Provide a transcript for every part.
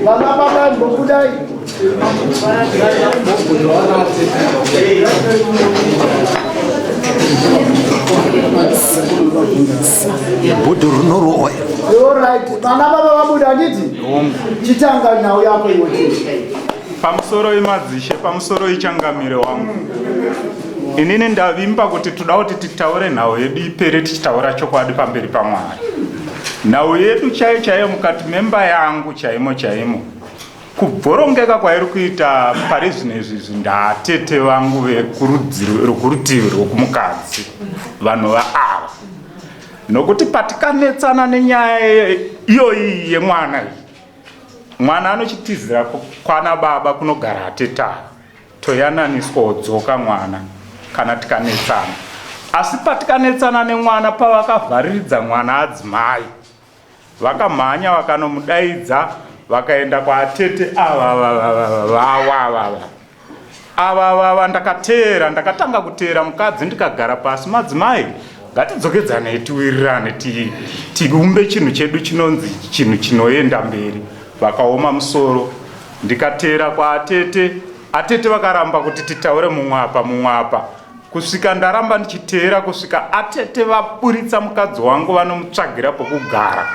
Vana baba mbokudai. Budurunuru. All right. Vana baba vabuda nditi. Chitanga nawo yako iwe. Pamusoro imadzishe pamusoro ichangamire wangu. Inini ndavimba kuti toda kuti titaure nhau yedu ipere tichitaura chokwadi pamberi paMwari. Nhau yedu chaiyo mukati memba yangu chaimo. Kubvorongeka kwairi kuita pari zvinezvi ndatete vangu vekurutivi rwokumukadzi vanhu vaava. Nokuti patikanetsana nenyaya iyoyi yemwana iyi, mwana anochitizira kwana baba kunogara ateta toyananiswa odzoka mwana kana tikanetsana. Asi patikanetsana nemwana pavakavhariridza mwana adzimai, vakamhanya vakanomudaidza vakaenda kwaatete ava ndakateera ndakatanga kuteera mukadzi ndikagara pasi, madzimai ngatidzokedzane tiwirirane tiumbe chinhu chedu chinonzi chinhu chinoenda mberi. Vakaoma musoro ndikateera kwaatete, atete vakaramba kuti titaure mumwapa kusvika ndaramba ndichiteera kusvika atete vaburitsa mukadzi wangu vanomutsvagira pokugara.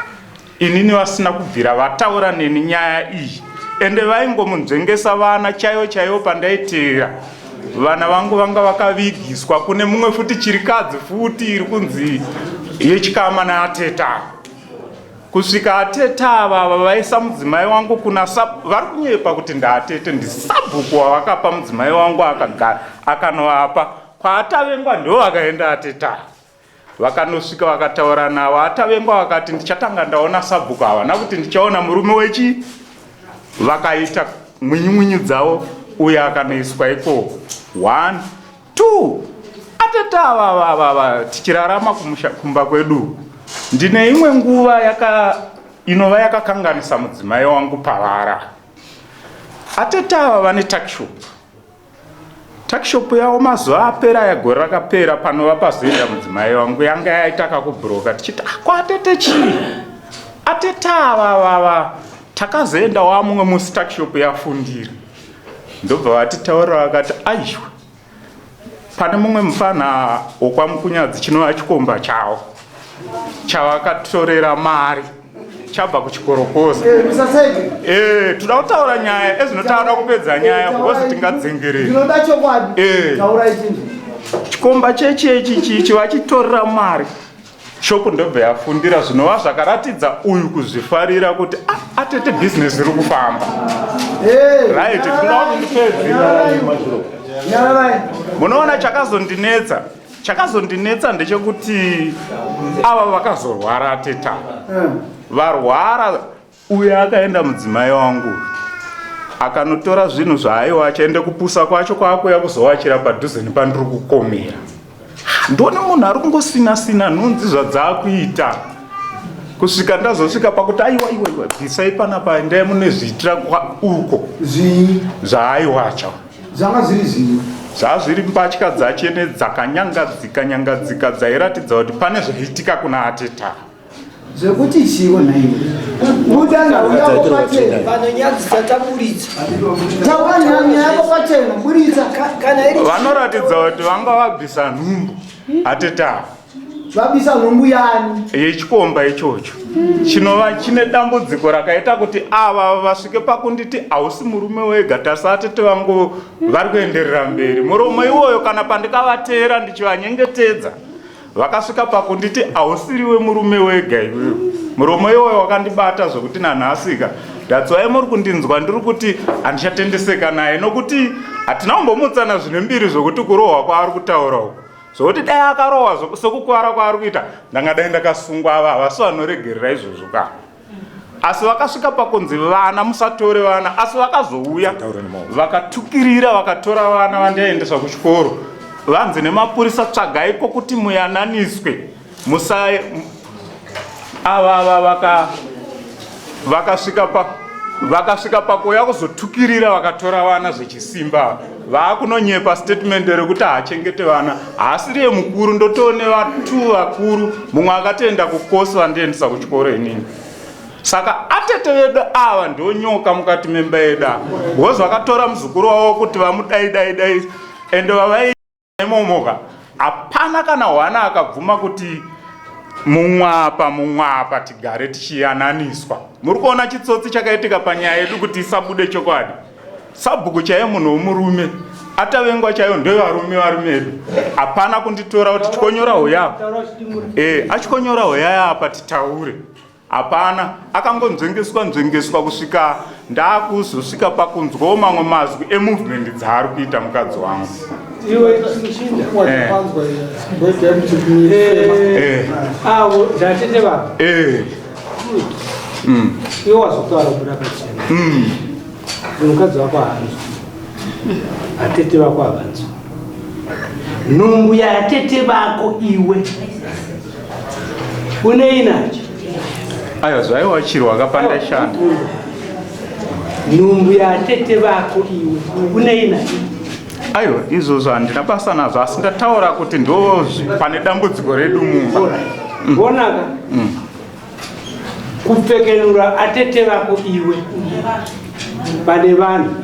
Inini vasina kubvira vataura neni nyaya iyi, ende vaingomunzvengesa vana chaiyo pandaiteera. Vana vangu vanga vakavigiswa kune mumwe futi chirikadzi futi iri kunzi yechikama naateta. Kusvika ateta ava vaisa mudzimai wangu kuna vari kunyepa kuti ndaatete ndisabhuku wavakapa mudzimai wangu akagara akanovapa. Kwaatavengwa ndo vakaenda ateta. Vakanosvika vakataura navo, atavengwa vakati ndichatanga ndaona sabhuku havana kuti ndichaona murume wechi. Vakaita mwinyu dzavo, uye akanoiswa ikoko. 1 2 ateta ava tichirarama kumba kwedu. Ndine imwe nguva inova yakakanganisa mudzimai wangu pavara. Ateta ava vane takishop yavo mazuva apera yagore rakapera panova pazoenda mudzimai wangu yanga yaita kakubhuroka tichiti kwatete chii. Ateta ava takazoenda wamumwe musi takishop yafundira. Ndobva vatitaurira vakati aizwa pane mumwe mufana wokwamukunyadzi chinova chikomba chavo chavakatorera mari chabva kuchikorokoza. Toda kutaura nyaya ezvinotaura kupedza nyaya because tingadzengerera. Chikomba chechi vachitorera mari. Shopu ndobva yafundira zvinova zvakaratidza uyu kuzvifarira kuti atete business iri kufamba. Right, toda kuti ndipedzera. Munoona chakazondinetsa ndechekuti ava vakazorwara ateta. Varwara, uye akaenda mudzimai wangu akanotora zvinhu zvaaiwa achaenda kupusa kwacho kwakuya kuzovachira padhuze nepandiri kukomera. Ndone munhu ari kungosina nhunzi zvadzaakuita kusvika ndazosvika pakuti aiwa bvisai panapa endai munezviitira uko zvaaiwacha zvazviri mbatya dzachene dzakanyangadzika dzairatidza kuti pane zvaitika kuna ateta. Zvekuti chiwo naiwe buda nhau yako pachena vanonyadzisa taburitsa taura nyaya yako pachena buritsa kana iri vanoratidza kuti vanga vabvisa nhumbu ateta vabisa nhumbu yani yechikomba ichocho chinova chine dambudziko rakaita kuti ava vasvike pakunditi hausi murume wega tarisa atete vangu vari kuenderera mberi. Muromo iwoyo kana pandikavateera ndichivanyengetedza vakasvika pakunditi hausiriwe murume wega iwewe. Muromo iwoyo wakandibata zvokuti nanhasika ndatswai muri kundinzwa ndiri kuti handichatendeseka naye nokuti hatina kumbomutsana zvine mbiri zvokuti kurohwa kwaari kutaura uko. Zvokuti dai akarohwa sokukuvara kwaari kuita ndangadai ndakasungwa ava havasi vanoregerera izvozvo ka. Asi vakasvika pakunzi vana musatore vana, asi vakazouya vakatukirira vakatora vana vandaendeswa kuchikoro. Vanzi nemapurisa tsvagaiko kuti muyananiswe musai ava vakasvika pakuya kuzotukirira vakatora vana zvechisimba. Vakunonyepa statement rekuti haachengete vana haasiri yemukuru ndotoone vatu vakuru mumwe akatoenda kukosi vandiendesa kuchikoro inini. Saka atete vedu ava ndonyoka mukati memba yedu because vakatora muzukuru wavo kuti vamudai ende vavaimomoka hapana kana hwana akabvuma kuti mumwapa tigare tichiyananiswa. Muri kuona chitsotsi chakaitika panyaya yedu kuti isabude chokwadi. Sabhuku chaiyo munhu womurume atavengwa chaiyo ndevarume vedu. Hapana kunditora kuti chikonyora hoya achikonyora hoya apa titaure. Hapana, akangonzvengeswa kusvika ndakuzosvika pakunzwawo mamwe mazwi emovement dzaari kuita mukadzi wangu. Iwe avo zvatete vavo iwe wazotaura kuda pachena mukadzi wako haanzwa, atete vako havanzwa. Nhumbu yaatete vako iwe uneinacho Ayo zvaiwa chiro wakapanda shanda. Nhumbu yaatete vako iwe uneinacho. Ayo izvozvo handina basa nazvo asi ndataura kuti ndo pane dambudziko redu mumba. Bonaka kupfekenura atete vako iwe pane vanhu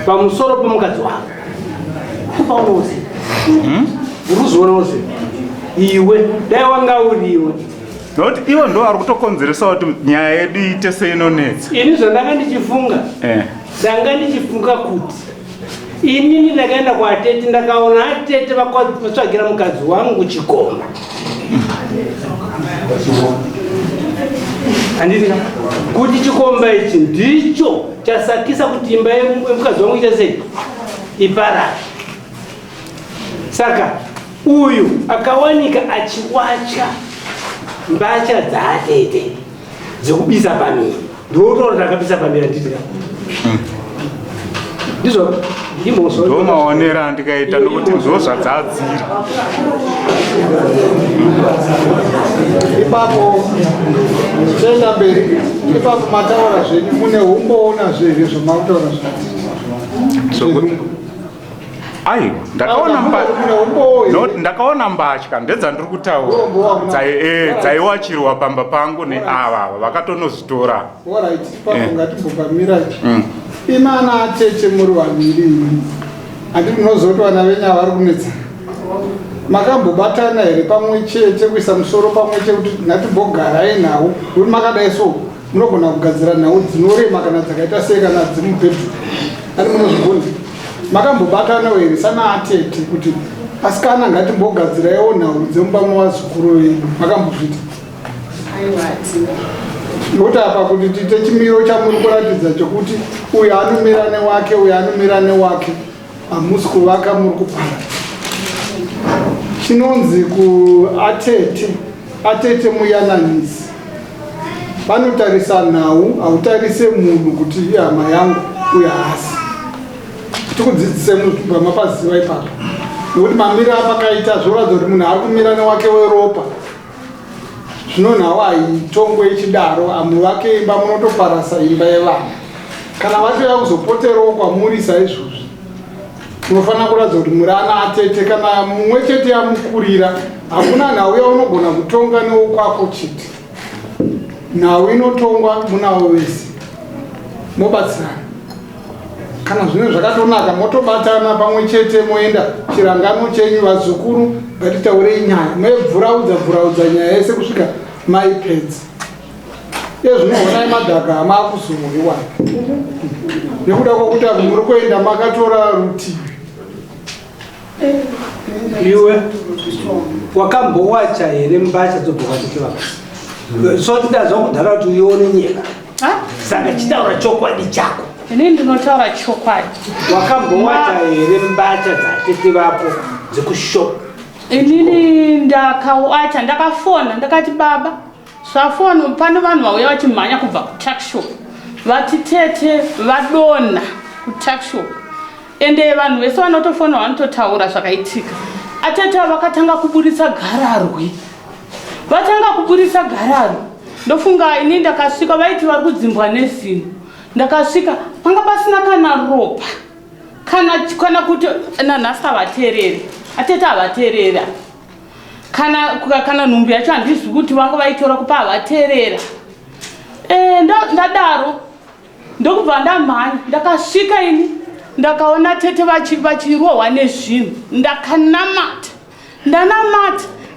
pamusoro pomukadzi wako kupaunoze uruzoona ose iwe dai wanga uri iwe nokuti ivo ndo vari kutokonzeresa kuti nyaya yedu iite seinonetsa. ini zvandanga ndichifunga ndanga ndichifunga kuti inini ndakaenda kuatete ndakaona atete vatsvagira mukadzi wangu chikomba handiti kuti chikomba ichi ndicho chasakisa kuti imba yemukadzi wangu icha sei iparara. Saka uyu akawanika achiwacha mbacha dzaatete dzekubisa pamiri ndotori ndakabisa pamiri anditika ndizvo ndo maonero andikaita nokuti ndo zvadzadzira. Ipapo tenda mberi ipapo mataura zvenyu mune umboona zvezvo zvamautaura Ayo ndakaona mbatya ndedzandiri kutaura dzaiwachirwa pamba pangu neava vakatonozvitora. Ngatimbobamira imana atete muri vaviri handi munozoti vana venyu vari kunetsa makambobatana here pamwe chete kuisa musoro pamwe chete kuti ngatimbogarai nhau kuti makadai so munogona kugadzira nhau dzinorema kana dzakaita sei kana dzimubhedhu handi munozvigona makambobatana here sana atete kuti asikana ngatimbogadziraiwo nhau dzemumba mavazukuru vedu makambozvita nokuti apa kuti tiite chimiro chamuri kuratidza chokuti uyu anomira newake uyu anomira newake hamusi kuvaka muri kupara. Chinonzi kuatete muyananisi vanotarisa nhau hautarise munhu kuti hama yangu uyu haasi tikudzidzise pamapaziva ipapo nokuti mamiro apakaita zvoratidza kuti munhu ari kumira newake weropa zvino nhau haitongwe ichidaro amwe vake imba munotoparasa imba yevanhu kana vatoya kuzopoterawo kwamuri saizvozvi munofanira kuratidza kuti muri ana atete kana mumwe chete yamukurira hakuna nhau yaunogona kutonga newokwako chete nhau inotongwa munavo vese mobatsirana kana zvino zvakatonaka motobatana pamwe chete moenda chirangano chenyu vazukuru ngatitaurei nyaya mebvuraudza nyaya yese kusvika maipedza ezvinoonai madhaka hamaakuzoriwa nekuda kwokuti apo muri kuenda makatora rutivi. iwe wakambowacha here mbacha dzobhokatete vako so tidazva kudhara kuti uione nyika saka chitaura chokwadi chako. Ini ndinotaura chokwadi. Wakambowacha here mbacha dzatete vako dzekushopa? Inini ndakawacha ndakafona ndakati baba zvafona pane vanhu vauya vachimhanya kubva kutakshop vati tete vadona kutakshop ende vanhu vese vanotofona vanototaura zvakaitika. Atete vakatanga kuburitsa gararwe ndofunga ini ndakasvika vaiti vari kudzimbwa nezino ndakasvika panga pasina kana ropa kana kuti nanhasi avateereri atete avateerera kana nhumbi yacho handizvi kuti vanga vaitora kupa avateerera ndadaro ndokubva ndamhanya ndakasvika ini ndakaona tete vachirohwa nezvinhu ndakanamata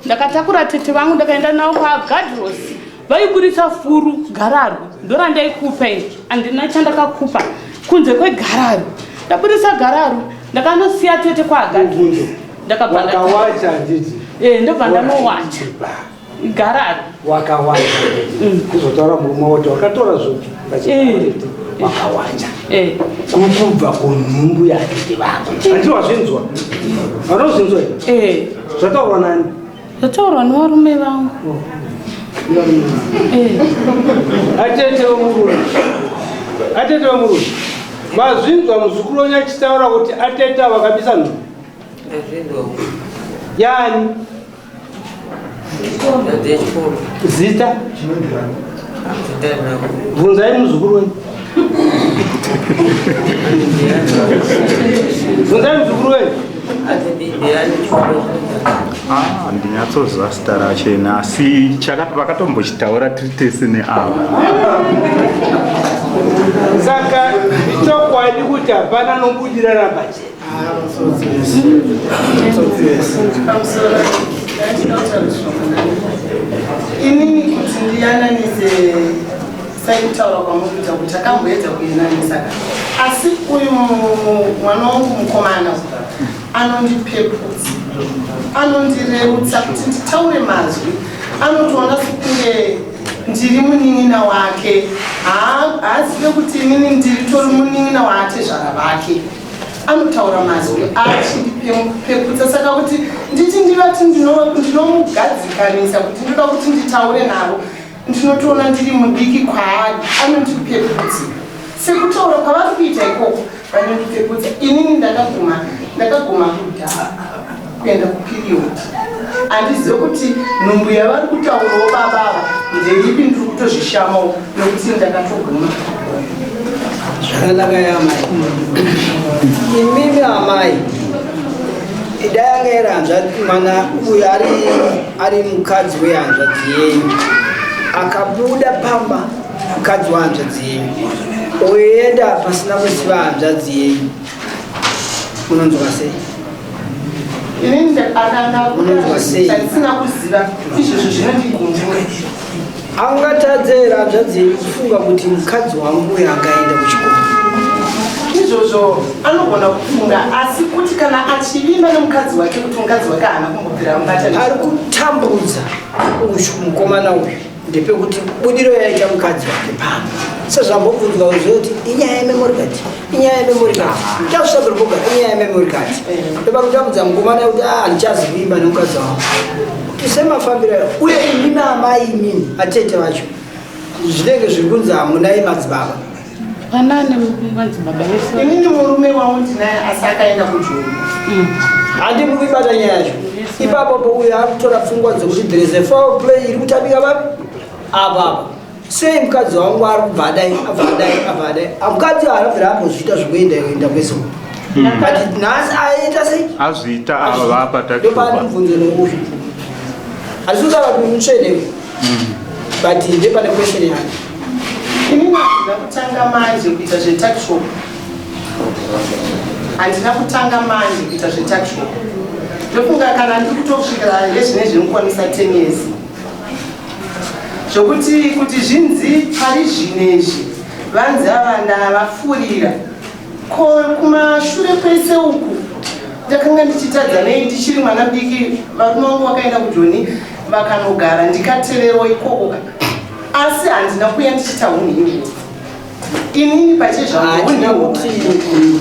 ndakatakura tete vangu ndakaenda navo kwagadrosi vaiburisa furu gararo ndorandaikupa ini handina chandakakupa kunze kwegararo ndaburisa gararo ndakanosiya tete kwagadrosi ndakabvakawacha handiti ndobva ndanowacha gararo wakawacha kuzotaura murume woti wakatora zvopi wakawacha kubva kunhumbu yatete vako handi wazvinzwa vanozvinzwa zvataurwa nani zvataurwa nevarume vangu atete vemurume mazvinzwa muzukuru wenyu achitaura kuti atete vakabisa nhumbu yani zita bvunzai muzukuru wenyu ndinyatsozva zita rachena asi vakatombochitaura tiri tese neava saka chokwadi kuti hapana nobudira rabachena inini kuti ndiyananise saikutaura kwamukuita kuti akamboedza kuinanisa asi uyu mwana wangu mukomana anondipepudza anondireutsa kuti nditaure mazwi anotoona sekunge ndiri munin'ina wake haazive kuti inini ndiritori munin'ina waatezvara vake anotaura mazwi achindipepudza saka kuti nditi ndivati ndinomugadzikanisa kuti ndoda kuti nditaure navo ndinotoona ndiri mudiki kwaari anondipepudza sekutaura kwavari kuita ikoko vanondipepudza inini ndakaguma kuenda kupiriyodi handizive kuti nhumbu yavari kutaurawo babava ndeipi ndiri kutozvishamawo nokuti ndakatoguma zvakanaka yamai imimi amai idayanga iri hanzvati mwana uyu ari mukadzi wehanzvadzi yenyu akabuda pamba mukadzi wehanzvadzi yenyu oenda pasina kuziva hanzvadzi yenyu munonzwa sei inini akanga sina kuziva izvozvo zvinondigumbura angatadzera hanzvadzi yenyu kufunga kuti mukadzi wangu uyu akaenda kuchikoro izvozvo anogona kufunga asi kuti kana achivimba nemukadzi wake kuti mukadzi wake haana kumbobvira mubata ari kutambudza uyu mukomana uyu ndepekuti budiro yaita mukadzi wake pamba sezvambobvunzwa uzvoti inyaya yememorikati takusabirikogara inyaya yememorikati ndoba kutambudza mukomana kuti handichazivimba nemukadzi wangu tisemafambiro uye imimi amai imini atete vacho zvinenge zviri kunzi hamunai madzibaba vanane madzibaba vese inini murume wangu ndinaye asi akaenda kujoni handiri kuibata nyaya yacho ipapopo uyo ari kutora pfungwa dzokuti there is a foul play iri kutabika papi apapa sei mukadzi wangu ari kubva adai mukadzi haanabvira ambozviita zvekuenda kwese but nhasi aita sei azviita ava vapata ndopanimubvunzo neuyu handisi kutaura kuti mutsvene but ndepane question yake inini handina kutanga manje kuita zvetakshop ndofunga kana ndiri kutosvikira nezvine zvinokwanisa 10 years zvokuti kuti zvinzi pari zvinezvi vanzi ava ndavafurira kumashure kwese uku ndakanga ndichitadza nei ndichiri mwana diki varume vangu vakaenda kujoni vakanogara ndikateverwa ikoko asi handina kuya ndichita hunini inini pachezvakuti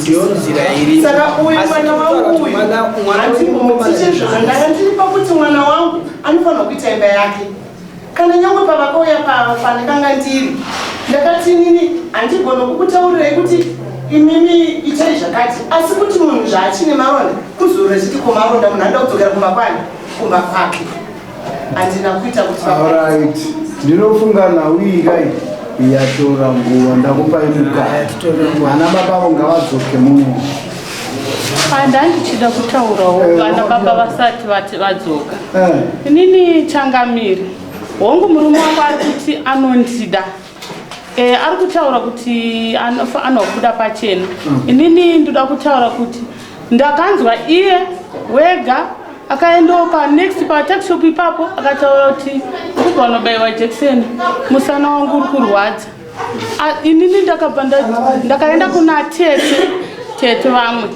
ndionzira iri saka uyu mwana wangu uyu handimbomutisezvozvo ndanga ndiri pakuti mwana wangu anofanira kuita imba yake kana nyangwe pavakauya panekanga ndiri ndakati inini handigona kukutaurirai kuti imimi itai zvakati asi kuti munhu zvaachine maronda kuzorora chiti komaronda munhu anoda kudzokera kumba kwake handina kuita kuti ndinofunga nauyikai yatora nguva ndakupai mugaya vana baba ngavadzoke muno handandichida kutaurawo vana baba vasati vadzoka inini changamiri hongu murume wangu ari kuti anondida ari kutaura kuti anobuda pachena. Inini ndoda kutaura kuti ndakanzwa iye wega akaendawo next patuckshop ipapo akataura kuti kubva unobayiwa jekiseni musana wangu uri kurwadza. Inini ndakabva ndakaenda kuna tete vamwe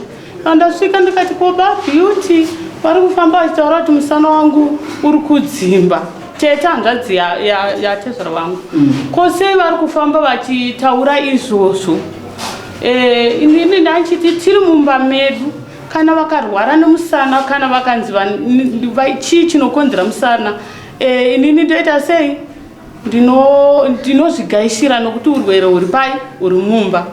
ndasvika ndikati koba Beauty vari kufamba vachitaura kuti musana wangu uri kudzimba. Tete hanzvadzi yatezera wangu kosei vari kufamba vachitaura izvozvo. Inini ndachiti tiri mumba medu kana vakarwara nemusana kana vakanzi chii chinokonzera musana, inini ndoita sei ndinozvigaishira nokuti urwere huri pai huri mumba.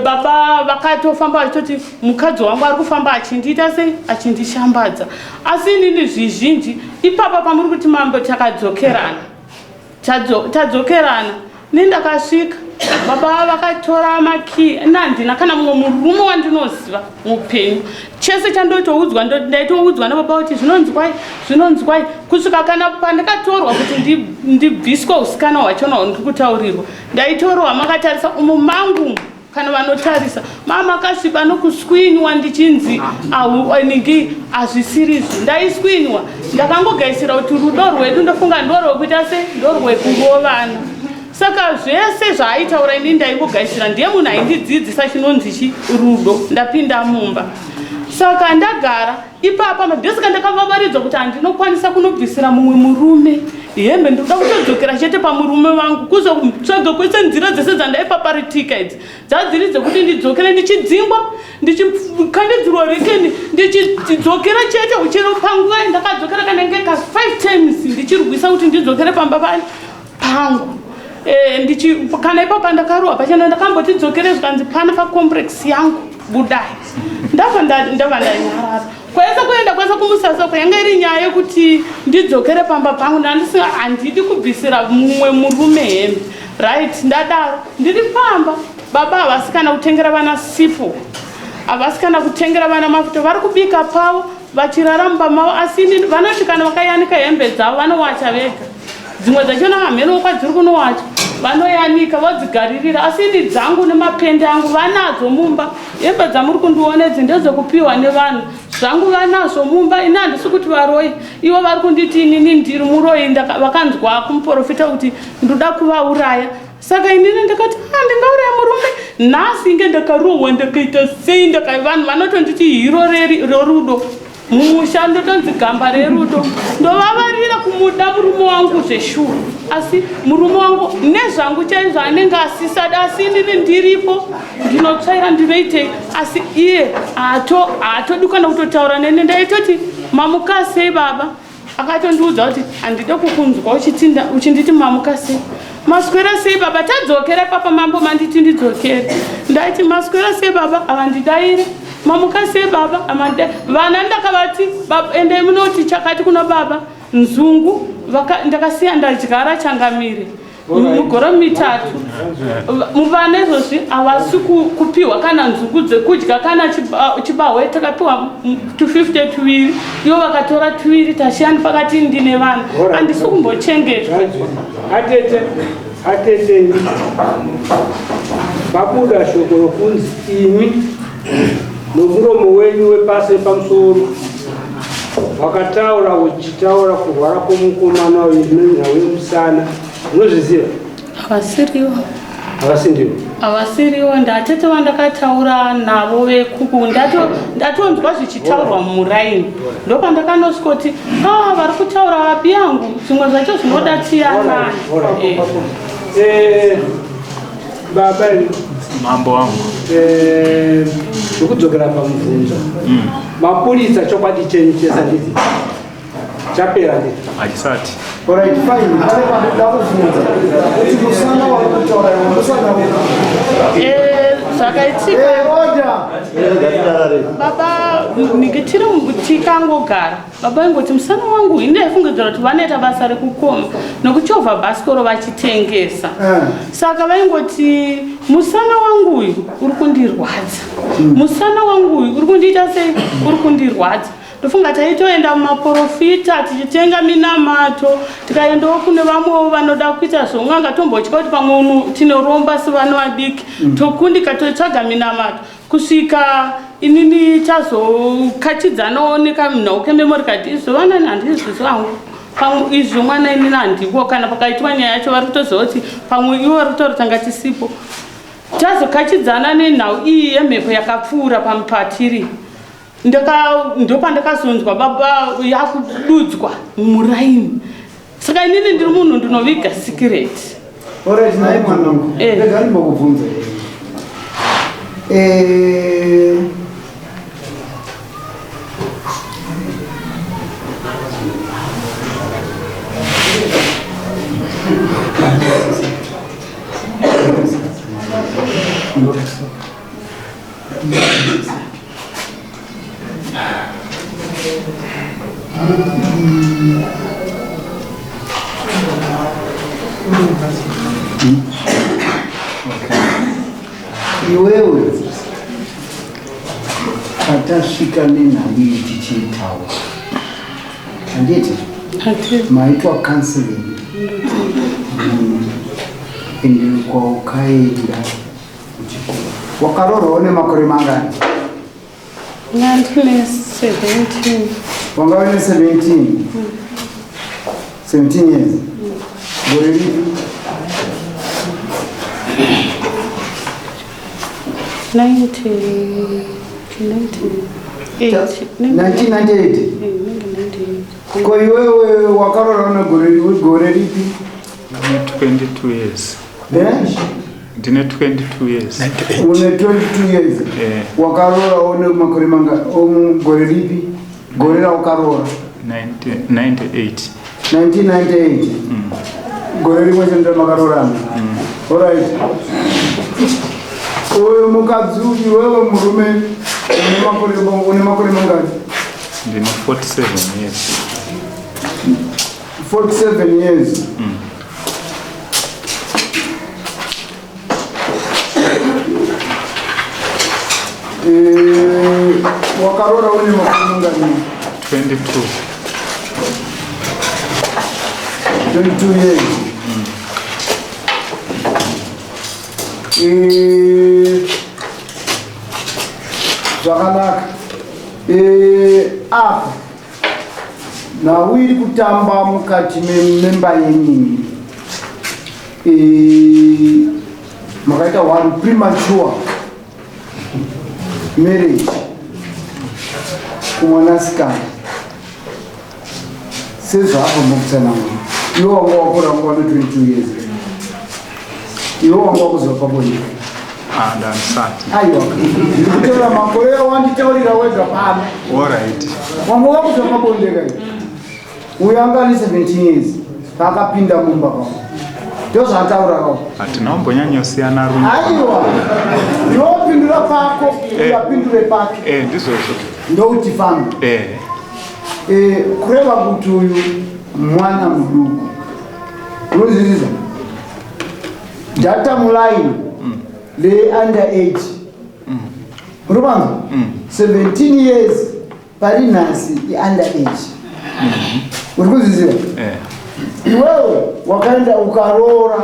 Baba vakatofamba vachitoti mukadzi wangu ari kufamba achindiita sei achindishambadza. Asi inini zvizhinji ipapa pamuri kuti mambo tadzokerana nindakasvika baba vakatora makii nandina kana mumwe murume wandinoziva mupenyu. Chese chandotoudzwa ndaitoudzwa nababa kuti zvinonzwai kusvika kana pandakatorwa kuti ndibviswe usikana hwachona hwandiri kutaurirwa ndaitorwa makatarisa umo mangu kana vanotarisa mama akasviba nokuswinywa ndichinzi ningi hazvisirizvo ndaiswinywa ndakangogaisira kuti rudo rwedu ndofunga ndorwekuita se ndorwekungovana. Saka zvese zvaaitaura ini ndaingogaisira ndiye munhu aindidzidzisa chinonzi rudo. Ndapinda mumba saka ndagara ipapa madhesika ndakavavaridzwa kuti handinokwanisa kunobvisira mumwe murume hembe ndoda kutodzokera chete pamurume wangu kuzotsvaga kwese nzira dzese dzandaipaparitika idzi dzadziri dzekuti ndidzokere ndichidzingwa ndichikandidzirwa rekeni ndichidzokera chete uchero panguva ndakadzokera kanenge ka 5 times ndichirwisa kuti ndidzokere pamba pangu. Kana ipapa ndakarohwa pachena ndakambotidzokere zvikanzi pana pacomplex yangu budai ndabva ndanyarara kwese kuenda kwese kumusasa kwayanga iri nyaya yekuti ndidzokere pamba pangu ndandisinga handidi kubvisira mumwe murume hembe right. Ndadaro ndiri pamba baba havasikana kutengera vana sipo havasikana kutengera vana mafuta vari kubika pavo vachirara mumba mavo asi vanoti kana vakayanika hembe dzavo vanowacha vega dzimwe dzachona hamheno kwadziri kunowacha vanoyanika vodzigaririra asi ini dzangu nemapende angu vanadzo mumba. Hembe dzamuri kundiona idzi ndedzekupiwa nevanhu zvangu vanazvo mumba. Ini handisi kuti varoi ivo vari kunditi inini ndiri muroi vakanzwa kumuprofita kuti ndoda kuvauraya. Saka inini ndikati ndingauraya murume nhasi inge ndakarohwa ndakaita sei vanhu vanotonditi hiro rerudo mumusha ndotonzi gamba rerudo ndovavarira kumuda murume wangu zveshuru asi murume wangu nezvangu chaizvo anenge asisada asi inini ndiripo ndinotsvaira ndinoitei asi iye haatodi kana kutotaura nene ndaitoti mamuka sei baba akatondiudza kuti handide kukunzwa uchinditi mamuka sei maswera sei baba tadzokere papa mambo manditi ndidzokere ndaiti maswera sei baba havandidaire mamuka sei baba amade vana ndakavati ende munoti chakati kuna baba nzungu ndakasiya ndadyara changamire mugoro mitatu muvana izvozvi havasi kupiwa kana nzungu dzekudya kana chibahwe takapiwa 250 tuviri ivo vakatora tuviri tashiyani pakati ndine vana handisi kumbochengetwa. Atete vabuda shoko rokunzi imi nomuromo wenyu wepasi pamusoro wakataura uchitaura kurwara kwomukomana wemusana unozviziva? Havasiriwo ndatete vandakataura navo vekuku ndatonzwa zvichitaurwa mumuraini ndopandakanosvikoti vari kutaura vapi yangu zvimwe zvacho zvinoda tiyanani. Baba mambo wangu ndikudzokera pamubvunzo mapurisa chokwadi chenyu chesandizi chapera ndi achisati alright fine ndakuvhunza kuti musana wakutaura musana zvakaitika baba nikitiri tikangogara baba ingoti musana wangu ini ndaifungidzira kuti vanoita basa rekukoma nokuchovha bhasikoro vachitengesa saka vaingoti musana wangu uyu uri kundirwadza musana wangu uyu uri kundiita sei uri kundirwadza ndofunga taitoenda mumaprofita tichitenga minamato tikaendawo kune vamwewo vanoda kuita zvong'anga tombotya kuti pamwe tinoromba sevana vadiki tokundika totsvaga minamato kusvika inini tazokachidzanawo nekamnhauke memory card izvovana nhandizvo zvangu pamwe izvo mwana inini handiko kana pakaitwa nyaya yacho vari kutoziva kuti pamwe iwo ritori tanga tisipo tazokachidzana nenhau iyi yemhepo yakapfuura pamupatiri ndopandakazonzwa baba yakududzwa muraini saka inini ndiri munhu ndinoviga sikireti. Alright, naye mwanangu ndega ndimbokubvunza iwewe atasvika nenhambiri tichiitawo handiti maitwa counseling ende kwaukaenda kuchikoro wakaroorwawo nemakore mangani? Ndine 17. Wanga une 17? 17 years. Gore ripi? 1998. Ko iwewe wakaroorwa negore ripi? 22 years. Ndine 22 years. Une 22 years. Wakaroorwa nemakore mangani? Gore ripi? Gore raukaroora? 1998. 1998. Gore rimwe chete makaroorana. Alright. Uyu mukadzi iwewe murume une makore mangani? Ndine 47 years. 47 years. Wakaroora une makore mangani? 22. 22 years. Zvakanaka. Apa nawiri kutamba mukati mememba yenyu makaita one premature marriage kumwanasikana sezvapo mukutsanana iwe wanga wakura nguva ne 22 years iwe wanga wakuziva pabonde Ndanisati. aiwa ndikutora makore wanditaurira wega pano. Alright. Wanga wakuziva pabonde kai uyo anga ane 17 years paakapinda mumba pamo ndozvaataura kao hatinombonyanyosiyana rume. aiwa iwopindura pako uyapindure pake ndizvozvo ndokuti famba kureva kuti uyu mwana muduku unozivisa ndatamulaini leunderage unopanza 17 years pari nhasi yeunderage uri kuzviziva iwewe wakaenda ukaroora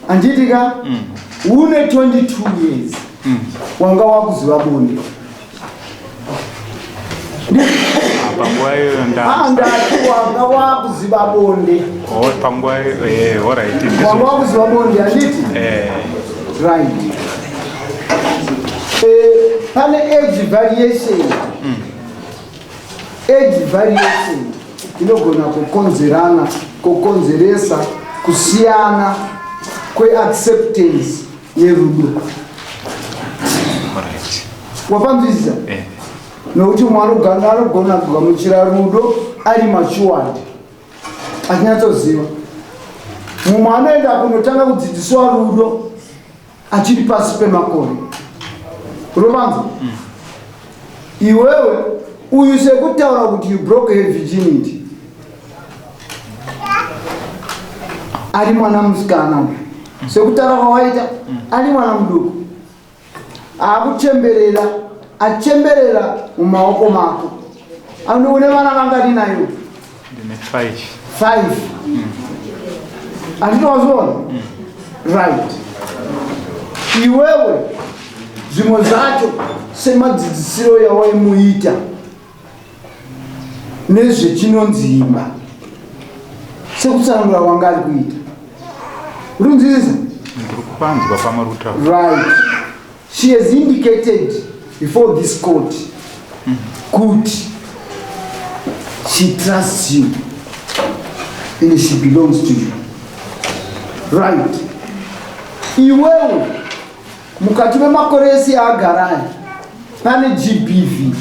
anditika une 22 years wanga wakuziva bonde panguva iyoyo ndati wanga wakuziva bonde panguva wanga wakuziva bonde handiti right pane age variation inogona kukonzeresa kusiyana kweacceptance yerudo wapanzwisisa nokuti mwana anogona kugamuchira rudo ari matured achinyatsoziva mumwe anoenda kunotanga kudzidziswa rudo achiri pasi pemakore unopanza iwewe uyu sekutaura kuti you broke her virginity ari mwana musikana sekutaura kwawaita ari mwana muduku akuchemberera achemberera mumaoko mako Une vana vangani nayo? Ndine 5. 5. Andinozona? Right. Iwewe zvimwe zvacho semadzidzisiro yawaimuita nezvechinonzima sekutsanangura wanga ari kuita urunzisa ndiri kupanzwa pamaruta. Right. She has indicated before this court kuti she trusts you and she belongs to you. Right. Iwewe mukati memakore ese aagara pane GBV.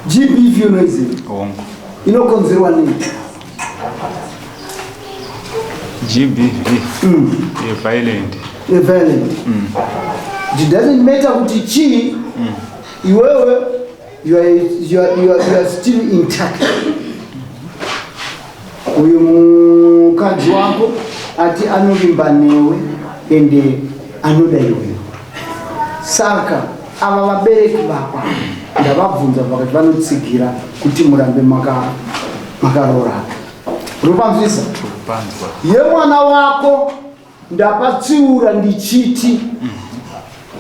GBV unoiziva? Inokonzerwa nei? GBV. Violent. Violent. It doesn't matter kuti chi. Iwewe you are still intact. Uyu mukadzi wako ati anovimba newe ende anoda iwewe. Saka ava vabereki vako ndavabvunza pakati vanotsigira kuti murambe makarora. Rupanzvisa? Yemwana wako ndapatsiura ndichiti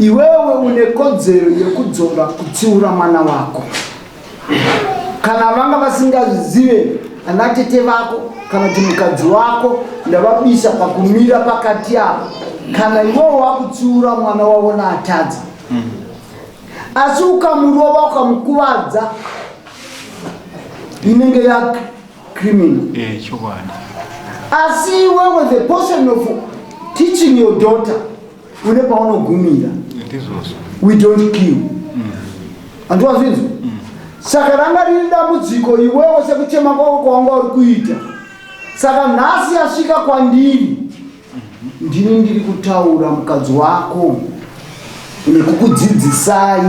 iwewe une kodzero yekudzoka kutsiura mwana wako. Kana vanga vasingazive anatete vako kana kuti mukadzi wako ndavabisa pakumira pakati avo. Kana iwewe wakutsiura mwana wavo naatadza. Asi ukamurova ukamukuvadza inenge ya criminal. Asi iwewe the portion of teaching your daughter une paunogumira. We don't kill. Andiwazvinzwa? Saka ranga riri dambudziko iwewe sekuchema kwako kwawanga uri kuita. Saka nhasi yasvika kwandiri ndini ndiri kutaura mukadzi wako nekukudzidzisai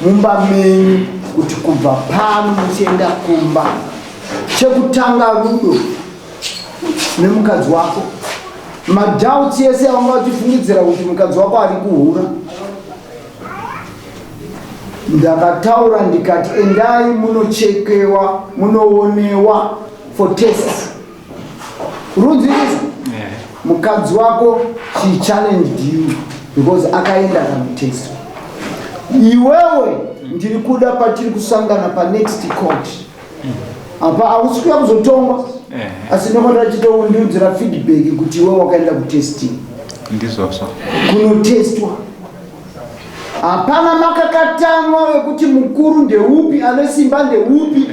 mumba menyu kuti kubva pano muchienda kumba chekutanga rudo nemukadzi wako. Madauts ese avanga vachifungidzira kuti mukadzi wako ari kuhura. Ndakataura ndikati endai munochekewa munoonewa for tests. Urunzirisa? Mukadzi wako she challenged you because akaenda kamutest. Iwewe ndiri kuda patiri kusangana pa next court. Apa hausi kuya kuzotongwa. Asi ndokwenda chitoundiudzira feedback kuti iwewe wakaenda kutesting. Ndizvozvo. Kunotestwa. Hapana makakatanwa wekuti mukuru ndeupi ane simba ndeupi.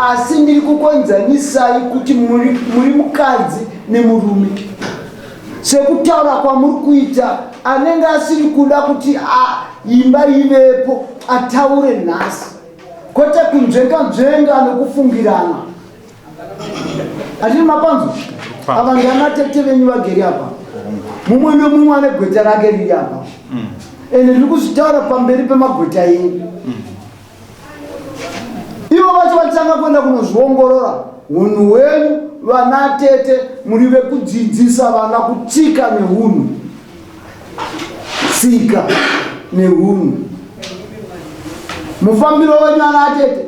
Asi ndiri kukonzanisai kuti muri mukadzi nemurume. Sekutaura kwamuri kuita anenge asiri kuda kuti imba ivepo ataure nhasi. Kwete kunzvenga nekufungirana. Atiri mapanzo? Ava ndanatete venyu vagere apa. Mumwe nemumwe ane gweta rake riri apa. Ende ndiri kuzvitaura pamberi pemagweta enyu. Ivo vacho vachitanga kuenda kunozviongorora hunhu hwenyu vanatete muri vekudzidzisa vana kutsika nehunhu. Tsika nehunhu. Mufambiro wenyu anatete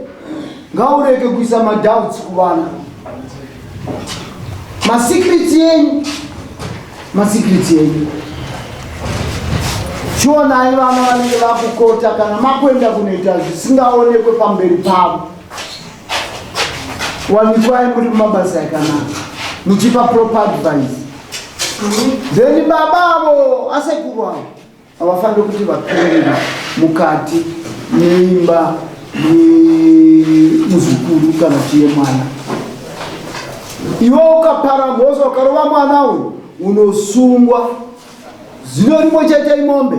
ngaureke kuisa madauts kuvana. Masikiriti yenyu. Chionai vana vanenge vakukota kana makwenda kunoita zvisingaonekwe pamberi pavo. Wanikwai muri mumabasa akanaka. Muchipa proper advice. Then babavo asekuru avo avafanira kuti vapinda mukati neimba muzukuru kana chiye mwana. Iwe ukaparamboza ukarova mwana uyu unosungwa. Zino rimwe chete imombe.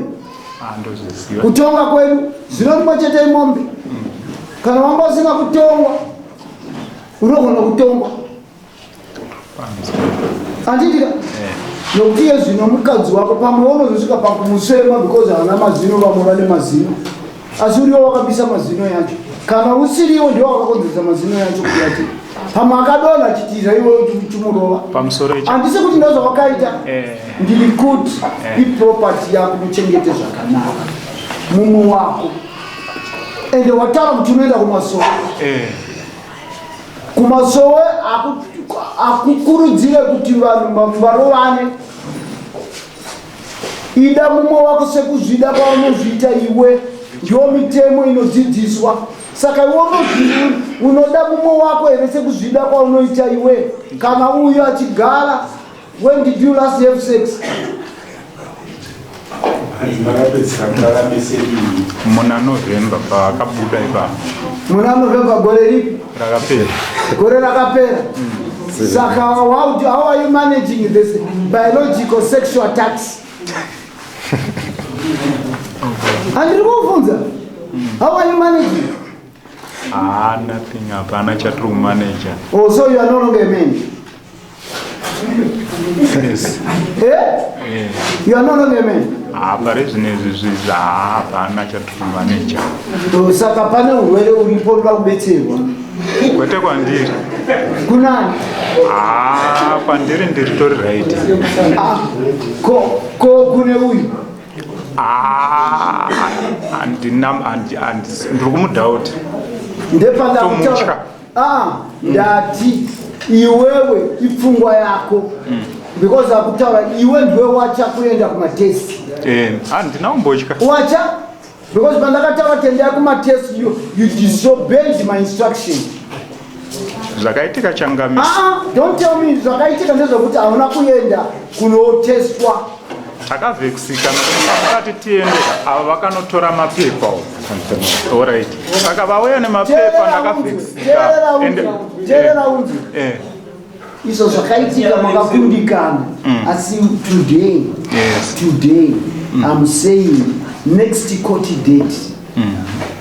Kutonga kwenu zino rimwe chete imombe. Kana wanga usina kutongwa unogona kutongwa. Andidira? Nokuti yezvino mukadzi wako pamwe unozosvika pakumusema because haana mazino vamwe vane mazino. Asi uriwo wakabisa mazino yacho. Kana usiriwo ndiwo wakakonzeresa mazino yacho kuti ati pamwe akadonha achitiza iwe uchimurova. Handisi kuti ndozvawakaita. Ndiri kuti iproperty yako muchengete zvakanaka. Mumwe wako. ende watala kuti unoenda kumasowe kumasowe akukurudzire kuti vanhu varovane. Ida mumwe wako sekuzvida kwaunozviita iwe, ndiyo mitemo inodzidziswa. Saka iwe unoda mumwe wako here sekuzvida kwaunoita iwe. Kana uyu achigara, when did you last have sex? Muna November pakabuda ipa. Muna November gore ripi? Rakapera. Gore rakapera. Saka how are you managing this biological sexual attacks? Andiri kufunza. How are you managing? Nothing hapana chatru manager. Oh, so you are no longer a man? Yes. Yeah? You are no longer a man? Parizvinezvi hapana chatru manager. Saka pane urwere uripo ruda kubetserwa. Kwete kwandiri. Kunani? Pandiri ndiritori right. Ko kune uyu? Ndiri kumudhauta. Ndepandakutaura. Ndati iwewe ipfungwa yako. Because akutaura iwe ndiwe wacha kuenda kumatest. Handina kumbotya. Wacha? Because pandakataura tenda kumatest you disobeyed my instruction. Zvakaitika changamisa. Don't tell me zvakaitika ndezvokuti hauna kuenda kunotestwa. Takavhekisika vakati tiende ava vakanotora mapepa. Alright. Saka vauya nemapepa ndakavhekisika. Teerera unzi. Izvo zvakaitika makakundikana. Asi today I'm saying next court date.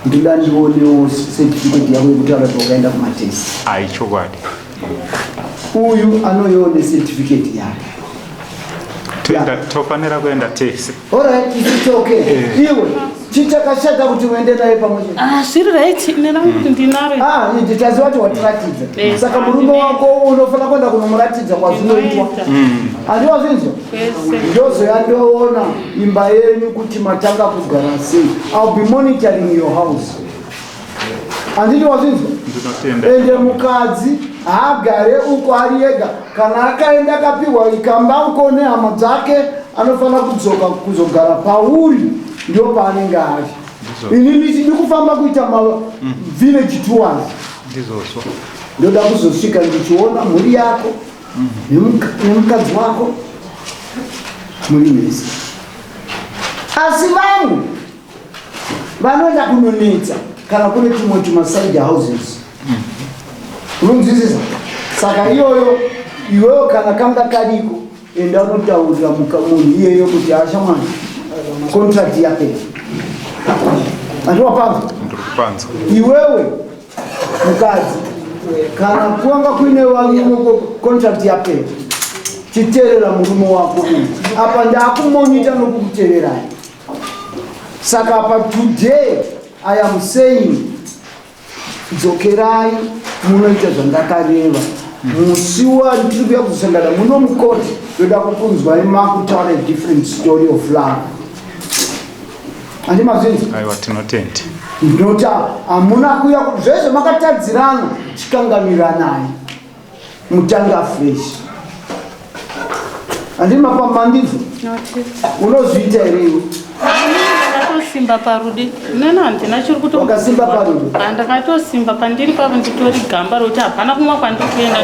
Ndoda ndionewo certificate yako yekutaura kuti wakaenda kumatest. Chokwadi. Uyu anoione certificate yake. Tofanira kuenda test. Alright, it's okay. Iwe chichakashata kuti uende naye pamwe. Zviri right, nerangu kuti ndinaro. Nditaziva kuti watiratidza. Saka murume wako unofana kuenda kunomuratidza kwazvinoitwa. Handiwazvinzwa? Ndozoya ndoona imba yenyu kuti matanga kugara sei. I'll be monitoring your house. Handiti wazvinzwa? Ende mukadzi haagare uko ari ega. Kana akaenda akapihwa ikamba uko nehama dzake anofana kudzoka kuzogara pauri ndio paanenge ari. Inini ndiri kufamba kuita village tours. Ndizosvo. Ndoda kuzosvika ndichiona mhuri yako nemukadzi wako muri mese. Asi vamwe vanoenda kunonetsa kana kune tumwe tumaside houses. Unonzwisisa? Saka iyoyo iwewe kana kanga kariko enda unotaurira munhu iyeyo kuti ashamwani contract yake. Andiwapanza? Ndikupanza. Iwewe mukadzi kana kuanga kuine vamwe contract yake chiteerera murume wako uyu. Apa ndakumonita nokukuteererai. Saka apa today I am saying dzokerai munoita zvandakareva. Musi wandiri kuuya kuzosangana muno mukoti ndoda kukunzwai makutaura different story of love. Handimazvinzi? Aiwa tinotenda. Ndinoti hamuna kuuya kuti zvese makatadzirana chikanganira naye mutanga fresh. Handimapamandizvo? Unozviita here iwe? Ndakatosimba parudi. Nena handina chiri kuto. Wakasimba parudi? Ndakatosimba pandiri pavo nditori gamba roti hapana kumwa kwandiri kuenda.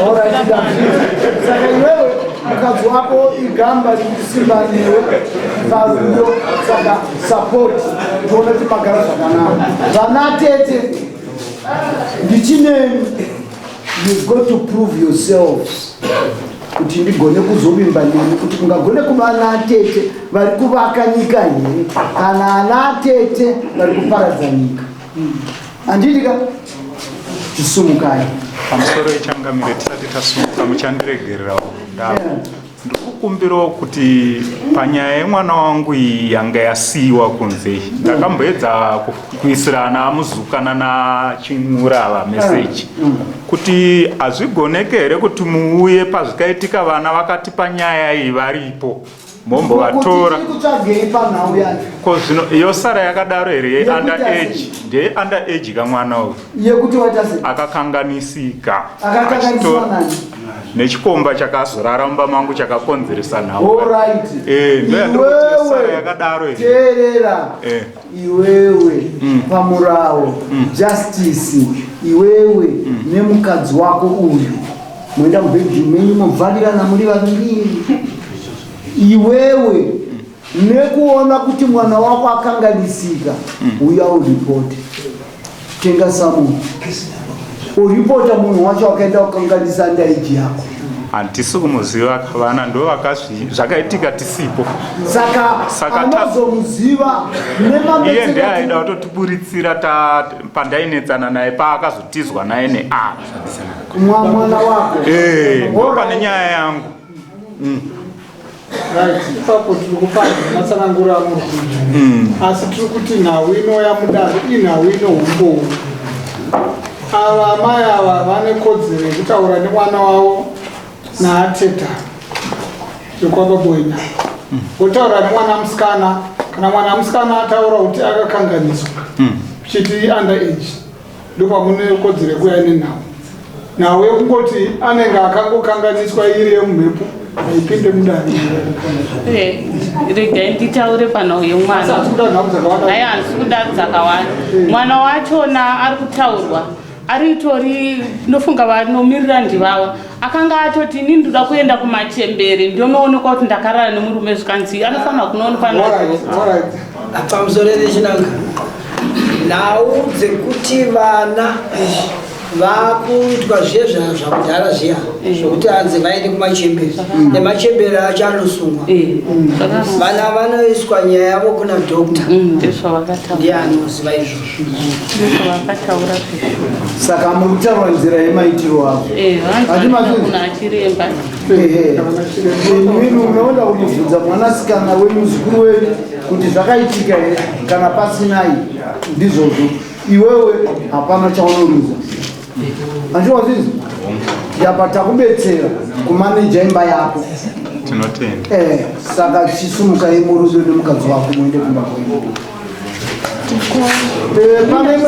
Saka iwewe mukadzi wako igamba rikusimba newe parudo. Saka support ndione kuti magara zvakanaka. Vana tete ndichinemi. You've got to prove yourselves. Kuti ndigone kuzovimba nemi kuti mungagone kuva ana tete vari kuvaka nyika here kana ana tete vari kuparadza nyika. Handidika tisumukai. Pamusoro echangamire tisati tasumuka muchandiregererawo ndavo. Ndikukumbirawo kuti panyaya yemwana wangu iyi yanga yasiyiwa kunze ndakamboedza kuisira ana amuzukana nachimurava meseji kuti hazvigoneke here kuti muuye pazvikaitika vana vakati panyaya iyi varipo mombo vatora kutsvagei panhau yacho ko zvino yosara yakadaro here yeunda age ndeyeunda age kamwana uyu yekuti waita sei akakanganisika akakanganiswa nani nechikomba chakazorara mumba mangu chakakonzeresa nhau ndoyandosara yakadaro here teerera iwewe pamurawo justice iwewe nemukadzi wako uyu moenda mubhedroom menyu mobvarirana muri vaviri iwewe nekuona kuti mwana wako akanganisika uya uripoti tenga samunhu uripota munhu wacho wakaenda kukanganisa ndaiji yako handisi kumuziva vana ndo zvakaitika tisipo saka anozomuziva iye ndiye aida kutotiburitsira pandainetsana naye paakazotizwa naye mwana wako ndopane nyaya yangu ipapo tiri kupana matsanangura amurikuja asi tiri kuti nhau ino yamudaro inhau ino umbowo ava amai ava vane kodzero yekutaura nemwana wavo naateta yokwavaboina votaura nemwana musikana kana mwana musikana ataura kuti akakanganiswa chiti under age ndopamune kodzero yekuya nenhau nhau yekungoti anenge akangokanganiswa iri yemumhepo aipinde mudari regai nditaure panhau yemwana haiwa handisi kuda dzakawanda mwana wachona ari kutaurwa aritori ndofunga vanomiririra ndivava akanga atoti ini ndoda kuenda kumachembere ndionoonekwa kuti ndakarara nemurume zvikanzi anofanira kunoonekwa pamusoro rechinanga nhau dzekuti vana vakuitwa zviye zvakudhara zviya zvokuti hanzi vaende kumachembere nemachembere acho anosungwa vana vanoiswa nyaya yavo kuna dhokta ndiye anoziva izvozvo saka murikutaura nzira yemaitiro avo imi unoda kumubvunza mwanasikana wemuzukuru wenyu kuti zvakaitika here kana pasinai ndizvozvo iwewe hapana chaunoruza andiwazizi yapa takubetsera kumaneja imba yako tinotenda saka chisumukai murudo nemukadzi wako muende kumba kwenyu